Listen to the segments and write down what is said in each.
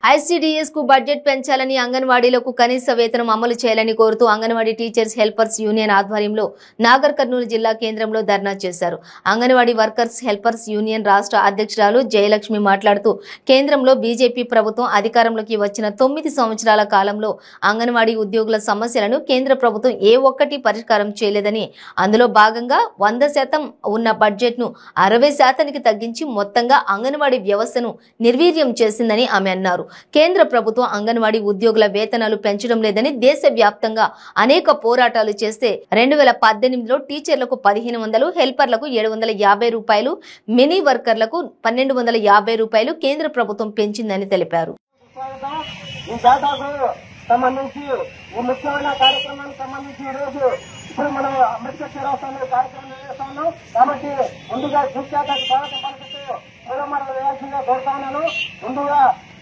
ICDS కు budget పెంచాలని అంగన్వాడీలకు కనీస వేతనం అమలు చేయాలని కోరుతూ అంగన్వాడీ టీచర్స్ హెల్పర్స్ యూనియన్ ఆధ్వర్యంలో నాగర్ కర్నూలు జిల్లా కేంద్రంలో ధర్నా చేశారు. అంగన్వాడీ వర్కర్స్ హెల్పర్స్ యూనియన్ రాష్ట్ర అధ్యక్షురాలు జయలక్ష్మి మాట్లాడుతూ కేంద్రంలో బీజేపీ ప్రభుత్వం అధికారంలోకి వచ్చిన 9 సంవత్సరాల కాలంలో అంగన్వాడీ ఉద్యోగుల సమస్యలను కేంద్ర ప్రభుత్వం ఏ ఒక్కటి పరిష్కారం చేయలేదని, అందులో భాగంగా 100% ఉన్న బడ్జెట్ ను 60% తగ్గించి మొత్తంగా అంగన్వాడీ వ్యవస్థను నిర్వీర్యం చేసిందని ఆమె అన్నారు. కేంద్ర ప్రభుత్వం అంగన్వాడీ ఉద్యోగుల వేతనాలు పెంచడం లేదని దేశవ్యాప్తంగా అనేక పోరాటాలు చేస్తే 2018లో టీచర్లకు 1500, హెల్పర్లకు 750 రూపాయలు, మినీ వర్కర్లకు 1250 రూపాయలు కేంద్ర ప్రభుత్వం పెంచిందని తెలిపారు.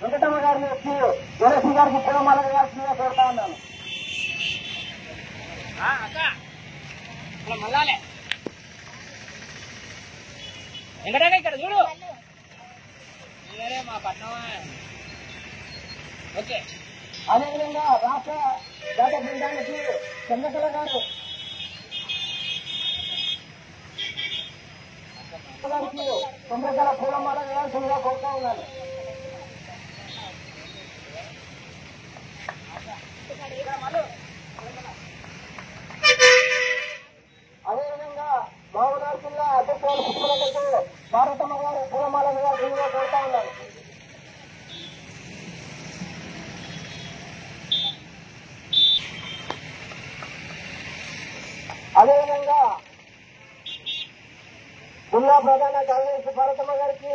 వెంకటమ్మ గారిని వచ్చి జయలక్ష్మి గారికి పూలమాల వేయాల్సిందిగా కోరుతా ఉన్నాను. ఇక్కడ చూడు మా పట్నం. ఓకే, అదేవిధంగా రాష్ట్ర జాతీయ బృందానికి చంద్రకళ గారు చంద్రకళ పూలమాల వేయాల్సిందిగా కోరుతా ఉన్నాను. అదేవిధంగా మహబూబ్నగర్ జిల్లా అధ్యక్షురాలు పుష్పలతకు భారతమ్మ గారు పూలమాల వేయాల్సిందిగా కోరుతా ఉన్నారు. అదేవిధంగా జిల్లా ప్రధాన కార్యదర్శి భారతమ్మ గారికి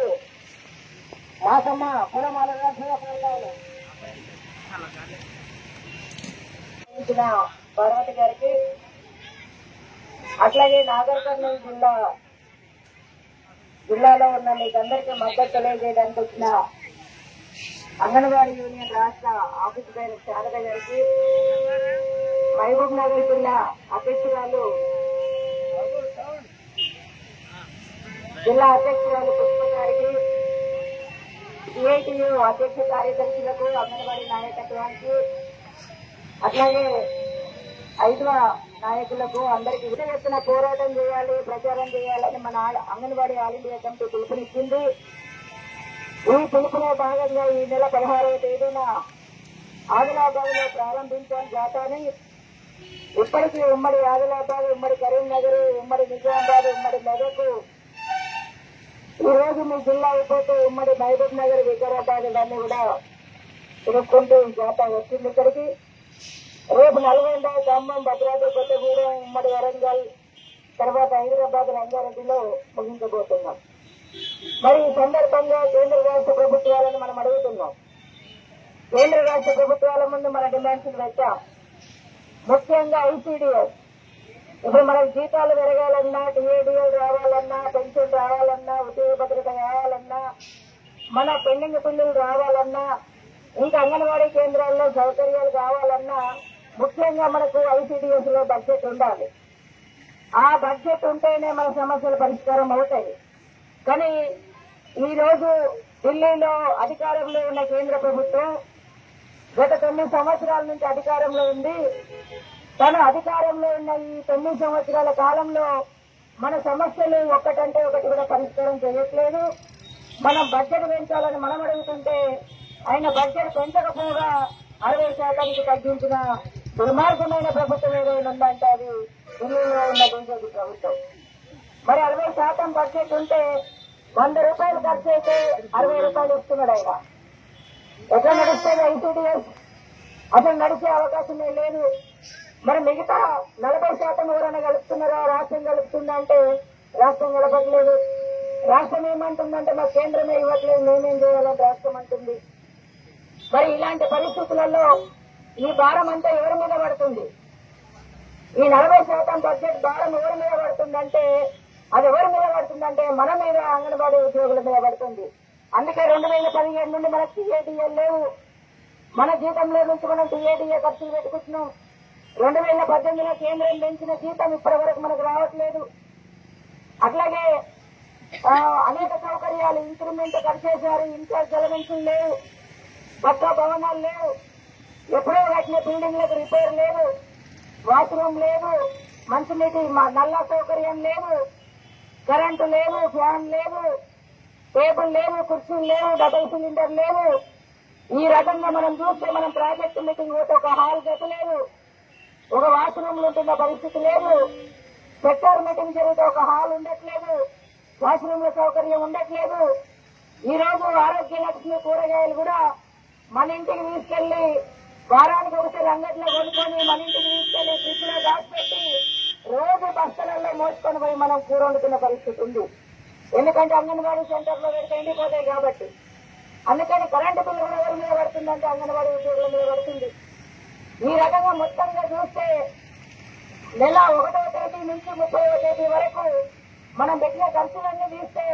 మాసమ్మ పూలమాల వేయాల్సిందిగా కోరుతా ఉన్నారు. పార్వతి గారికి, అట్లాగే నాగర్ కర్నూలు జిల్లాలో ఉన్న మీకందరికీ మద్దతు తెలియజేయడానికి వచ్చిన అంగన్వాడీ యూనియన్ రాష్ట్ర ఆఫీస్ పేరు శారద గారికి, మహబూబ్ నగర్ జిల్లా అధ్యక్షురాలు పుష్ప గారికి, సిఐటియు అధ్యక్ష కార్యదర్శులకు, అంగన్వాడీ నాయకత్వానికి, అట్లాగే 5వ నాయకులకు అందరికీ ఎత్తున పోరాటం చేయాలి, ప్రచారం చేయాలని మన అంగన్వాడీ ఆల్ ఇండియా కమిటీ పిలుపునిచ్చింది. ఈ పిలుపులో భాగంగా ఈ నెల 16వ తేదీన ఆదిలాబాద్ లో ప్రారంభించాం జాతాని. ఇప్పటికీ ఉమ్మడి ఆదిలాబాద్, ఉమ్మడి కరీంనగర్, ఉమ్మడి నిజామాబాద్, ఉమ్మడి మెదక్, ఈ రోజు మీ జిల్లా అయిపోతే ఉమ్మడి మహబూబ్ నగర్, వికారాబాద్ ఇవన్నీ కూడా తిరుక్కుంటూ ఈ జాతా వచ్చింది ఇక్కడికి. రేపు నల్గొండ, ఖమ్మం, భద్రాద్రి కొత్తగూడెం, ఉమ్మడి వరంగల్, తర్వాత హైదరాబాద్, రంగారెడ్డిలో ముగించబోతున్నాం. మరి ఈ సందర్భంగా కేంద్ర రాష్ట్ర ప్రభుత్వాలను మనం అడుగుతున్నాం. కేంద్ర రాష్ట్ర ప్రభుత్వాల ముందు మన డిమాండ్స్ పెట్టాం. ముఖ్యంగా ఐసీడీఎస్ ఇప్పుడు మనకు జీతాలు పెరగాలన్నా, టీఏడీఎల్ రావాలన్నా, పెన్షన్ రావాలన్నా, ఉద్యోగ భద్రత రావాలన్నా, మన పెండింగ్ బిల్లులు రావాలన్నా, ఇంకా అంగన్వాడీ కేంద్రాల్లో సౌకర్యాలు కావాలన్నా ముఖ్యంగా మనకు ఐసీడీఎస్ లో బడ్జెట్ ఉండాలి. ఆ బడ్జెట్ ఉంటేనే మన సమస్యలు పరిష్కారం అవుతాయి. కానీ ఈ రోజు ఢిల్లీలో అధికారంలో ఉన్న కేంద్ర ప్రభుత్వం గత 9 సంవత్సరాల నుంచి అధికారంలో ఉంది. తన అధికారంలో ఉన్న ఈ 9 సంవత్సరాల కాలంలో మన సమస్యలు ఒక్కటంటే ఒకటి కూడా పరిష్కారం చేయట్లేదు. మనం బడ్జెట్ పెంచాలని మనం అడుగుతుంటే ఆయన బడ్జెట్ పెంచకపోగా 60% తగ్గించిన దుర్మార్గమైన ప్రభుత్వం ఏదైనా ఉందంటే అది ఢిల్లీలో ఉన్న బీజేపీ ప్రభుత్వం. మరి 60% బడ్జెట్ ఉంటే 100 రూపాయలు ఖర్చు అయితే 60 రూపాయలు ఇస్తున్నాడు ఆయన. ఎట్లా నడుస్తుంది ఐసీడీఎస్? అసలు నడిచే అవకాశమే లేదు. మరి మిగతా 40% ఎవరైనా గడుపుతున్నారా? రాష్ట్రం గడుపుతుందంటే రాష్ట్రం గడపట్లేదు. రాష్ట్రం ఏమంటుందంటే మా కేంద్రమే ఇవ్వట్లేదు, మేమేం చేయాలని రాష్ట్రం అంటుంది. మరి ఇలాంటి పరిస్థితులలో ఈ భారం అంతా ఎవరి మీద పడుతుంది? ఈ 40% బడ్జెట్ భారం ఎవరి మీద పడుతుందంటే అది ఎవరి మీద పడుతుందంటే మన మీద, అంగన్వాడీ ఉద్యోగుల మీద పడుతుంది. అందుకే 2017 నుండి మనకు టీఏడీఎల్ లేవు. మన జీతంలో నుంచి మనం టీఏడీఏ ఖర్చులు పెట్టుకుంటున్నాం. 2018లో కేంద్రం పెంచిన జీతం ఇప్పటి వరకు మనకు రావట్లేదు. అట్లాగే అనేక సౌకర్యాలు ఇంక్రిమెంట్ ఖర్చేశారు, ఇన్ఛార్జ్ ఎలవెన్సులు లేవు. పక్కా భవనాలు లేవు, ఎప్పుడో కట్టిన బిల్డింగ్లకు రిపేర్ లేదు, వాష్రూమ్ లేదు, మంచినీటి నల్ల సౌకర్యం లేదు, కరెంటు లేదు, ఫ్యాన్ లేదు, టేబుల్ లేవు, కుర్చీలు లేవు, డబుల్ సిలిండర్ లేవు. ఈ రకంగా మనం చూస్తే మనం ప్రాజెక్టు మీటింగ్ పోతే ఒక హాల్ గతి లేదు, ఒక వాష్రూమ్ ఉంటున్న పరిస్థితి లేదు, సెక్టర్ మీటింగ్ జరిగితే ఒక హాల్ ఉండట్లేదు, వాష్రూమ్ల సౌకర్యం ఉండట్లేదు. ఈ రోజు ఆరోగ్య లక్ష్మి కూరగాయలు కూడా మన ఇంటికి తీసుకెళ్లి వారానికి ఒకసారి అంగట్లో కొనుక్కొని మన ఇంటికి తీసుకెళ్లి ఫ్రిడ్జ్ లో దాచిపెట్టి రోజు బస్తలలో మోసుకొని పోయి మనం కూర వండుతున్న పరిస్థితి ఉంది. ఎందుకంటే అంగన్వాడీ సెంటర్ లో పెడితే ఎండిపోతాయి కాబట్టి. అందుకని కరెంటు బిల్లు కూడా ఎవరి మీద పడుతుందంటే అంగన్వాడీ ఉద్యోగుల మీద పడుతుంది. ఈ రకంగా మొత్తంగా చూస్తే నెల 1వ తేదీ నుంచి 30వ తేదీ వరకు మనం పెట్టిన ఖర్చులన్నీ తీస్తే